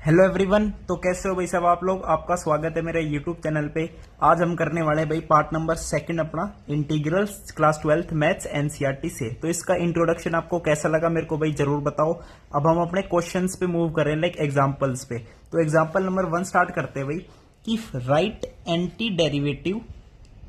Hello everyone. तो कैसे हो भाई सब आप लोग। आपका स्वागत है मेरे यूट्यूब चैनल पे। आज हम करने वाले हैं भाई पार्ट नंबर 2 अपना integral class 12th maths NCERT से। तो इसका इंट्रोडक्शन आपको कैसा लगा मेरे को भाई जरूर बताओ। अब हम अपने क्वेश्चंस पे मूव कर रहे हैं, लाइक एग्जांपल्स पे। तो एग्जांपल नंबर 1 स्टार्ट करते हैं भाई कि right anti derivative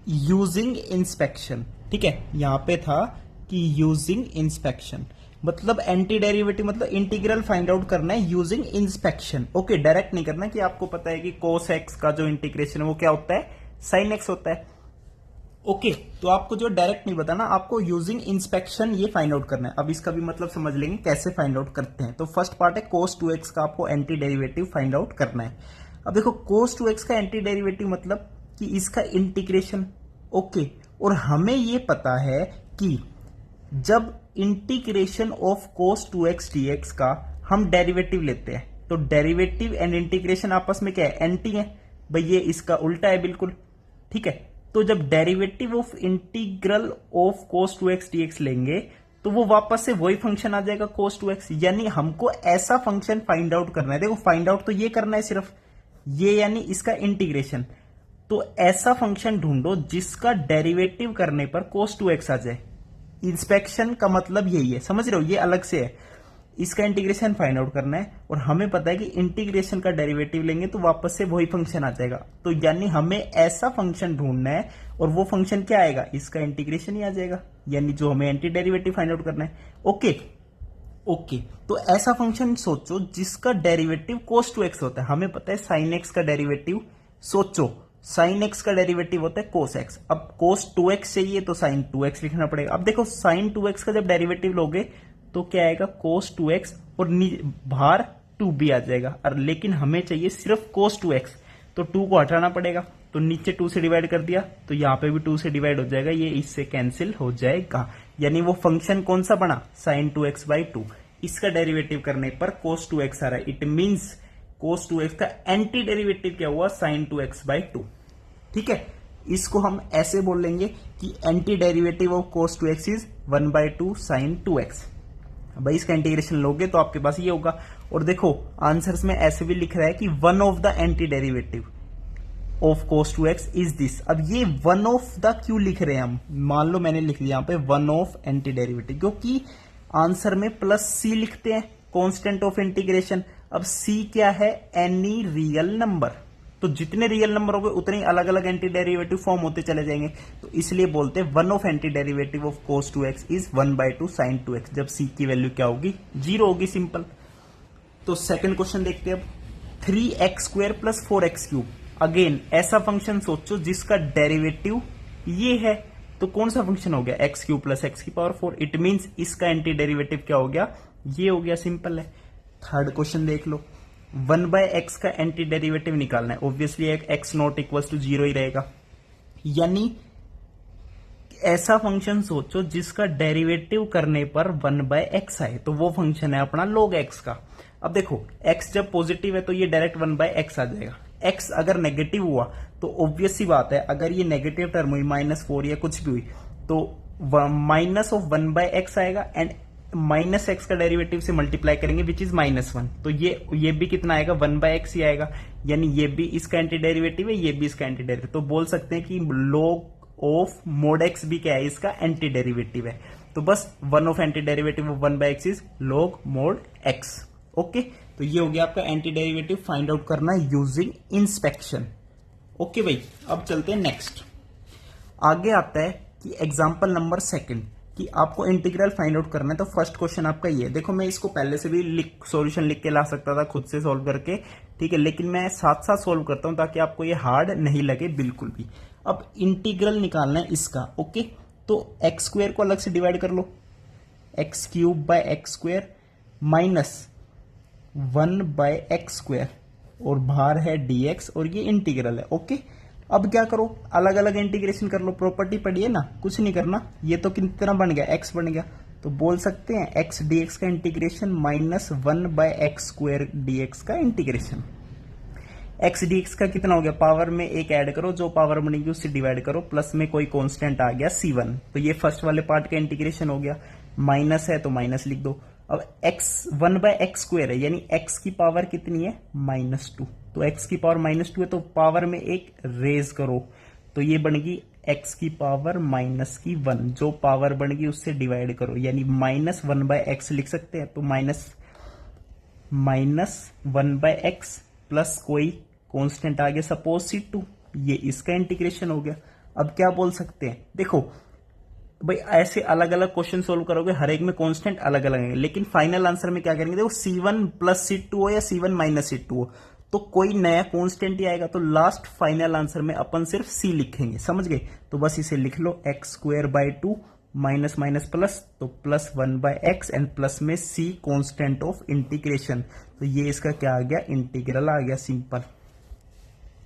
using inspection. ठीक है, यहाँ पे था कि यूजिंग इंस्पेक्शन मतलब एंटी डेरिवेटिव मतलब इंटीग्रल फाइंड आउट करना है यूजिंग इंस्पेक्शन। ओके, डायरेक्ट नहीं करना कि आपको पता है कि कोस एक्स का जो इंटीग्रेशन है वो क्या होता है, साइन एक्स होता है। ओके, तो आपको जो डायरेक्ट नहीं बताना, आपको यूजिंग इंस्पेक्शन ये फाइंड आउट करना है। अब इसका भी मतलब समझ लेंगे कैसे फाइंड आउट करते हैं। तो फर्स्ट पार्ट है कोस 2x का आपको एंटी डेरिवेटिव फाइंड आउट करना है। अब देखो कोस 2x का एंटी डेरिवेटिव मतलब कि इसका इंटीग्रेशन। ओके, और हमें ये पता है कि जब integration of cos 2x dx का हम डेरिवेटिव लेते हैं तो डेरिवेटिव एंड इंटीग्रेशन आपस में क्या है, एंटी है भाई, ये इसका उल्टा है बिल्कुल। ठीक है, तो जब derivative of integral of cos 2x dx लेंगे तो वो वापस से वही फंक्शन आ जाएगा कोस 2x। यानी हमको ऐसा फंक्शन फाइंड आउट करना है। देखो फाइंड आउट तो ये करना है सिर्फ ये, यानी इसका इंटीग्रेशन। तो ऐसा फंक्शन ढूंढो जिसका डेरिवेटिव करने पर कोस 2x आ जाए। इंस्पेक्शन का मतलब यही है, समझ रहे हो, ये अलग से है। इसका इंटीग्रेशन फाइंड आउट करना है और हमें पता है कि इंटीग्रेशन का डेरिवेटिव लेंगे तो वापस से वही फंक्शन आ जाएगा। तो यानी हमें ऐसा फंक्शन ढूंढना है और वो फंक्शन क्या आएगा, इसका इंटीग्रेशन ही आ जाएगा, यानी जो हमें एंटी डेरिवेटिव फाइंड आउट करना है। ओके ओके, तो ऐसा फंक्शन सोचो जिसका डेरिवेटिव कोस 2x होता है। हमें पता है साइन एक्स का डेरिवेटिव, सोचो साइन एक्स का डेरिवेटिव होता है कोस एक्स। अब कोस 2x चाहिए तो साइन 2x लिखना पड़ेगा। अब देखो साइन 2x का जब डेरिवेटिव लोगे तो क्या आएगा, कोस 2x और बाहर 2b आ जाएगा। और लेकिन हमें चाहिए सिर्फ कोस 2x, तो 2 को हटाना पड़ेगा। तो नीचे 2 से डिवाइड कर दिया तो यहाँ पे भी 2 से डिवाइड हो जाएगा, ये इससे कैंसिल हो जाएगा। यानी वो फंक्शन कौन सा बना, साइन 2x/2। इसका डेरिवेटिव करने पर कोस 2x आ रहा है। इट मीन्स कोस 2x का एंटी डेरिवेटिव क्या हुआ, साइन 2x/2। ठीक है, इसको हम ऐसे बोल लेंगे कि anti derivative of cos 2x is 1/2 sine 2x। भाई इसका इंटीग्रेशन लोगे तो आपके पास ये होगा। और देखो आंसर्स में ऐसे भी लिख रहा है कि one of the anti derivative of cos 2x is this. अब ये वन ऑफ द क्यों लिख रहे हैं हम, मान लो मैंने लिख दिया यहाँ पे वन ऑफ एंटी डेरिवेटिव, क्योंकि आंसर में +c लिखते हैं कांस्टेंट ऑफ इंटीग्रेशन। अब c क्या है, एनी रियल नंबर। तो जितने रियल नंबर होंगे उतने अलग अलग एंटी डेरिवेटिव फॉर्म होते चले जाएंगे। तो इसलिए बोलते हैं one of anti derivative of cos 2x is 1/2 sine 2x, जब c की वैल्यू क्या होगी, 0 होगी, सिंपल। तो सेकंड क्वेश्चन देखते हैं अब, 3x² + 4x³। अगेन ऐसा फंक्शन सोचो जिसका डेरिवेटिव ये है। तो कौन सा फंक्शन हो गया, x³ + x⁴। इट मीन्स इसका एंटी डेरिवेटिव क्या हो गया, ये हो गया, सिंपल है। थर्ड क्वेश्चन देख लो, 1/x का एंटी डेरिवेटिव निकालना है। ऑब्वियसली x0 = 0 ही रहेगा। यानी ऐसा फंक्शन सोचो जिसका डेरिवेटिव करने पर 1/x आए, तो वो फंक्शन है अपना log x का। अब देखो x जब पॉजिटिव है तो ये डायरेक्ट 1/x आ जाएगा। x अगर नेगेटिव हुआ तो ऑब्वियस सी बात है, अगर ये नेगेटिव टर्म हुई -4 या कुछ भी हुई तो -1/x आएगा एंड -x का डेरिवेटिव से मल्टीप्लाई करेंगे विच इज -1। तो ये भी कितना आएगा, 1/x ही आएगा। यानी ये भी इसका एंटी डेरिवेटिव है, ये भी इसका एंटी डेरिवेटिव। तो बोल सकते हैं कि log ऑफ mod x भी क्या है, इसका एंटी डेरिवेटिव है। तो बस one of anti derivative of 1/x is log mod x। Okay, तो ये हो गया आपका एंटी डेरिवेटिव फाइंड आउट करना यूजिंग इंस्पेक्शन। ओके भाई, अब चलते हैं नेक्स्ट। आगे आता है कि एग्जांपल नंबर 2 कि आपको इंटीग्रल फाइंड आउट करना है। तो फर्स्ट क्वेश्चन आपका ये, देखो मैं इसको पहले से भी सॉल्यूशन लिख के ला सकता था खुद से सॉल्व करके, ठीक है, लेकिन मैं साथ साथ सॉल्व करता हूं ताकि आपको ये हार्ड नहीं लगे बिल्कुल भी। अब इंटीग्रल निकालना है इसका। ओके, तो x² को अलग से डिवाइड कर लो, x³ - 1/x² और बाहर है dx और ये इंटीग्रल है। ओके, अब क्या करो, अलग अलग इंटीग्रेशन कर लो, प्रॉपर्टी पड़ी है ना, कुछ नहीं करना। ये तो कितना बन गया, x बन गया। तो बोल सकते हैं x dx का इंटीग्रेशन -1/x² dx का इंटीग्रेशन। x dx का कितना हो गया, पावर में एक ऐड करो, जो पावर बनेगी उससे डिवाइड करो, प्लस में कोई कांस्टेंट आ गया c1। तो ये फर्स्ट वाले पार्ट का इंटीग्रेशन हो गया। माइनस है तो माइनस लिख दो। अब x 1/x² है, यानी x की पावर कितनी है -2, तो x की पावर -2 है तो पावर में एक रेज करो तो ये बन गई x की पावर -1, जो पावर बन गई उससे डिवाइड करो, यानी -1/x लिख सकते हैं, तो -1/x प्लस कोई कांस्टेंट आ गया सपोज C2, ये इसका इंटीग्रेशन हो गया। अब क्या बोल सकते हैं, देखो भाई ऐसे अलग अलग क्वेश्चन सोल्व करोगे, हर एक में कांस्टेंट अलग अलग है, लेकिन फाइनल आंसर में क्या करेंगे, देखो C1 प्लस C2 हो या C1 माइनस C2 हो तो कोई नया कांस्टेंट ही आएगा, तो लास्ट फाइनल आंसर में अपन सिर्फ C लिखेंगे, समझ गए। तो बस इसे लिख लो x²/2 माइनस माइनस प्लस, तो +1/x एंड प्लस में C कांस्टेंट ऑफ इंटीग्रेशन, तो ये इसका क्या आ गया, इंटीग्रल आ गया सिंपल।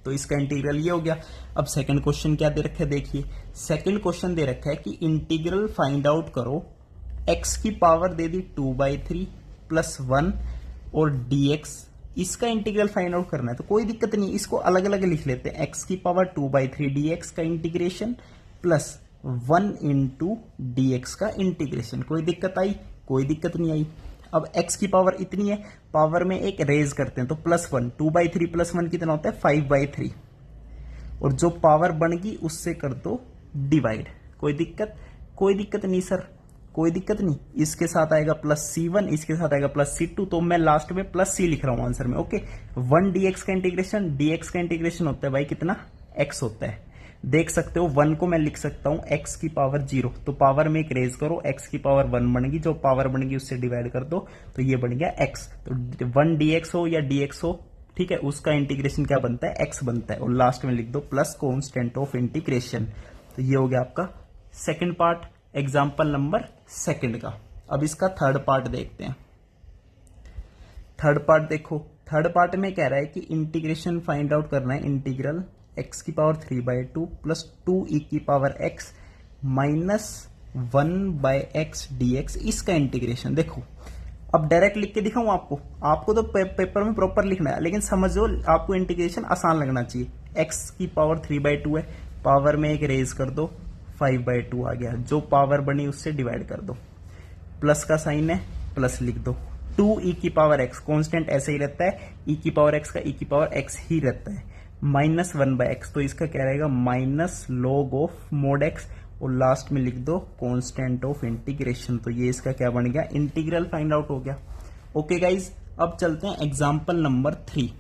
तो इसका इंटीग्रल ये हो गया। अब सेकंड क्वेश्चन क्या दे रखा है, देखिए सेकंड क्वेश्चन दे रखा है कि इंटीग्रल फाइंड आउट करो, x की पावर दे दी 2/3 + 1 और dx, इसका इंटीग्रल फाइंड आउट करना है, तो कोई दिक्कत नहीं, इसको अलग अलग लिख लेते हैं, x की पावर 2/3 dx का इंटीग्रेशन प्लस 1 × dx का इंटीग्रेशन। कोई दिक्कत आई, कोई दिक्कत नहीं आई। अब x की पावर इतनी है, पावर में एक रेज करते हैं, तो +1, 2/3 + 1 कितना होता है 5/3, और जो पावर बन गई उससे कर दो डिवाइड। कोई दिक्कत, कोई दिक्कत नहीं सर, कोई दिक्कत नहीं। इसके साथ आएगा +C1, इसके साथ आएगा +C2, तो मैं लास्ट में +C लिख रहा हूं आंसर में, ओके। 1 dx का इंटीग्रेशन, dx का इंटीग्रेशन होता है भाई कितना, x होता है, देख सकते हो 1 को मैं लिख सकता हूं x की पावर 0, तो पावर में एक रेज करो, x की पावर 1 बनेगी, जो पावर बनेगी उससे डिवाइड कर दो, तो ये बन गया x। तो 1 dx हो या dx हो, ठीक है, उसका इंटीग्रेशन क्या बनता है, x बनता है, और लास्ट में लिख दो प्लस कांस्टेंट ऑफ इंटीग्रेशन। तो ये हो गया आपका second part, example number second का। अब इसका थर्ड पार्ट देखते हैं। थर्ड पार्ट देखो, थर्ड पार्ट में कह रहा है कि इंटीग्रेशन फाइंड आउट करना है, इंटीग्रल x की पावर 3/2 + 2e की पावर x -1/x dx, इसका इंटीग्रेशन। देखो अब डायरेक्ट लिख के दिखाऊं आपको, आपको तो पेपर में प्रॉपर लिखना है, लेकिन समझो आपको इंटीग्रेशन आसान लगना चाहिए। x की पावर 3/2 है, पावर में एक रेज कर दो, 5/2 आ गया, जो पावर बनी उससे डिवाइड कर दो, प्लस का साइन है, प्लस लिख दो, 2e की पावर x, कांस्टेंट ऐसे ही रहता है, e की पावर x का e की पावर x ही रहता है, -1/x, तो इसका क्या रहेगा -log(mod(x), और लास्ट में लिख दो कांस्टेंट ऑफ इंटीग्रेशन। तो ये इसका क्या बन गया, इंटीग्रल फाइंड आउट हो गया। ओके गाइज, अब चलते हैं एग्जाम्पल नंबर 3।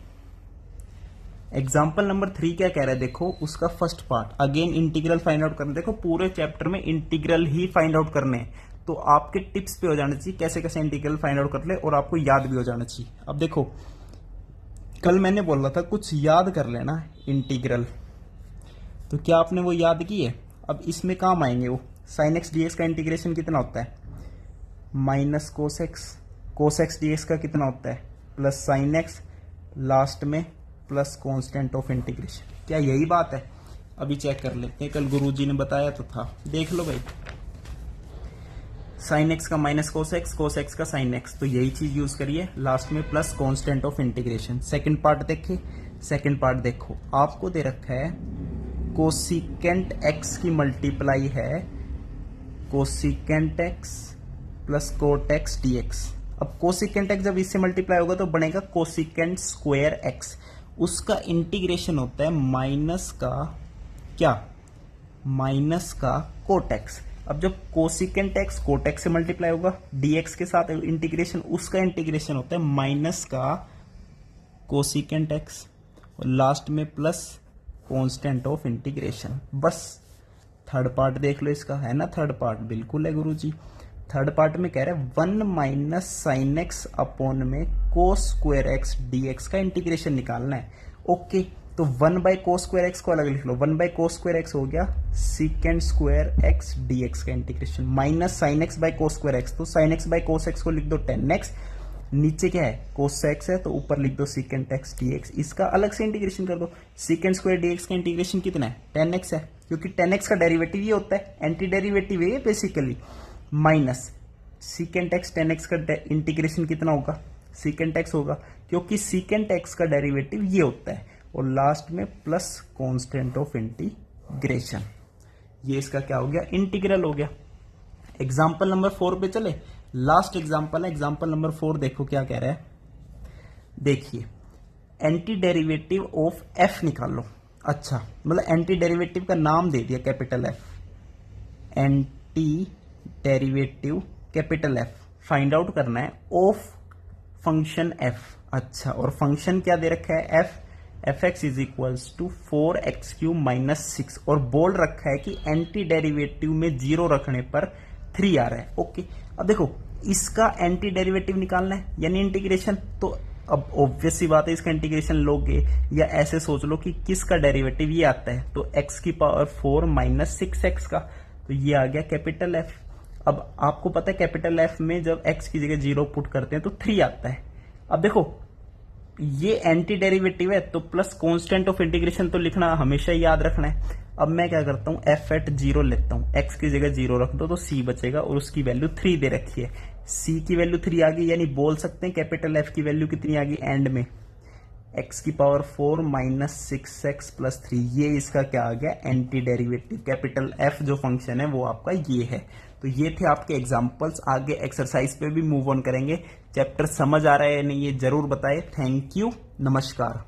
एग्जाम्पल नंबर 3 क्या कह रहा है, देखो उसका first part, again integral find out करना। देखो पूरे चैप्टर में इंटीग्रल ही फाइंड आउट करने हैं, तो आपके टिप्स पे हो जाना चाहिए कैसे कैसे इंटीग्रल फाइंड आउट कर ले, और आपको याद भी हो जाना चाहिए। अब देखो कल मैंने बोला था कुछ याद कर लेना इंटीग्रल, तो क्या आपने वो याद की है। अब इसमें काम आएंगे वो sin x dx का इंटीग्रेशन कितना होता है, -cos x dx का कितना होता है, +sin x, लास्ट में प्लस कांस्टेंट ऑफ इंटीग्रेशन। क्या यही बात है, अभी चेक कर लेते हैं, कल गुरुजी ने बताया तो था, देख लो भाई। sin x का -cos x का sin x, तो यही चीज यूज करिए, लास्ट में plus constant of integration. Second part देखिए, सेकंड पार्ट देखो, आपको दे रखा है कोसिकेंट x की मल्टीप्लाई है cosecant x plus coat x dx। अब कोसिकेंट x जब इससे मल्टीप्लाई होगा तो बनेगा कोसिकेंट स्क्वायर x, उसका इंटीग्रेशन होता है माइनस का क्या, माइनस का कोट x। अब जब कोसिकेंट x कोट x से मल्टीप्लाई होगा dx के साथ इंटीग्रेशन, उसका इंटीग्रेशन होता है माइनस का कोसिकेंट x, और लास्ट में प्लस कांस्टेंट ऑफ इंटीग्रेशन। बस थर्ड पार्ट देख लो इसका, है ना थर्ड पार्ट, बिल्कुल है गुरुजी। थर्ड पार्ट में कह रहे हैं 1 - sin x अपॉन में cos स्क्वायर x dx का इंटीग्रेशन निकालना है। ओके, तो 1/cos स्क्वायर x को अलग लिख लो, 1/cos स्क्वायर x हो गया secant स्क्वायर x dx का integration, minus sin x/cos square x, तो sin x/cos x को लिख दो 10x, नीचे क्या है cos x है तो ऊपर लिख दो secant x dx, इसका अलग से इंटीग्रेशन कर दो। secant स्क्वायर dx का इंटीग्रेशन कितना है, 10x है, क्योंकि 10x का डेरिवेटिव ये होता है, एंटी डेरिवेटिव है basically, minus secant x 10x का इंटीग्रेशन कितना होगा, secant x होगा, क्योंकि secant x का डेरिवेटिव ये होता है, और लास्ट में प्लस कांस्टेंट ऑफ इंटीग्रेशन। ये इसका क्या हो गया, इंटीग्रल हो गया। एग्जाम्पल नंबर 4 पे चले। लास्ट एग्जाम्पल है, एग्जाम्पल नंबर 4, देखो क्या कह रहा है। देखिए एंटी डेरिवेटिव ऑफ एफ निकालो। अच्छा, मतलब एंटी डेरिवेटिव का नाम दे दिया capital F, anti derivative capital F find out करना है ऑफ फंक्शन एफ। अच्छा, और फंक्शन क्या दे रखा है, F X is equals to 4x³ minus 6, और बोल रखा है कि एंटी डेरिवेटिव में 0 रखने पर 3 आ रहा है। ओके, अब देखो इसका एंटी डेरिवेटिव निकालना है यानी इंटीग्रेशन, तो अब ऑब्वियस सी बात है इसका इंटीग्रेशन लोगे, या ऐसे सोच लो कि किसका डेरिवेटिव ये आता है, तो x⁴ माइनस 6x का, तो ये आ गया कैपिटल एफ। अब आपको पता है कैपिटल एफ में जब x की जगह 0 पुट करते हैं तो 3 आता है। अब देखो ये एंटी डेरिवेटिव है तो प्लस कांस्टेंट ऑफ इंटीग्रेशन तो लिखना हमेशा याद रखना है। अब मैं क्या करता हूं, एफ एट 0 लेता हूं, x की जगह 0 रख दो तो c बचेगा, और उसकी वैल्यू 3 दे रखी है, c की वैल्यू 3 आ गई, यानी बोल सकते हैं कैपिटल एफ की वैल्यू कितनी आ गई एंड में, x⁴ माइनस 6x प्लस 3, ये इसका क्या आ गया एंटी डेरिवेटिव। कैपिटल एफ जो फंक्शन है वो आपका ये है। तो ये थे आपके एग्जांपल्स, आगे एक्सरसाइज पे भी मूव ऑन करेंगे। चैप्टर समझ आ रहा है या नहीं ये जरूर बताएं। थैंक यू, नमस्कार।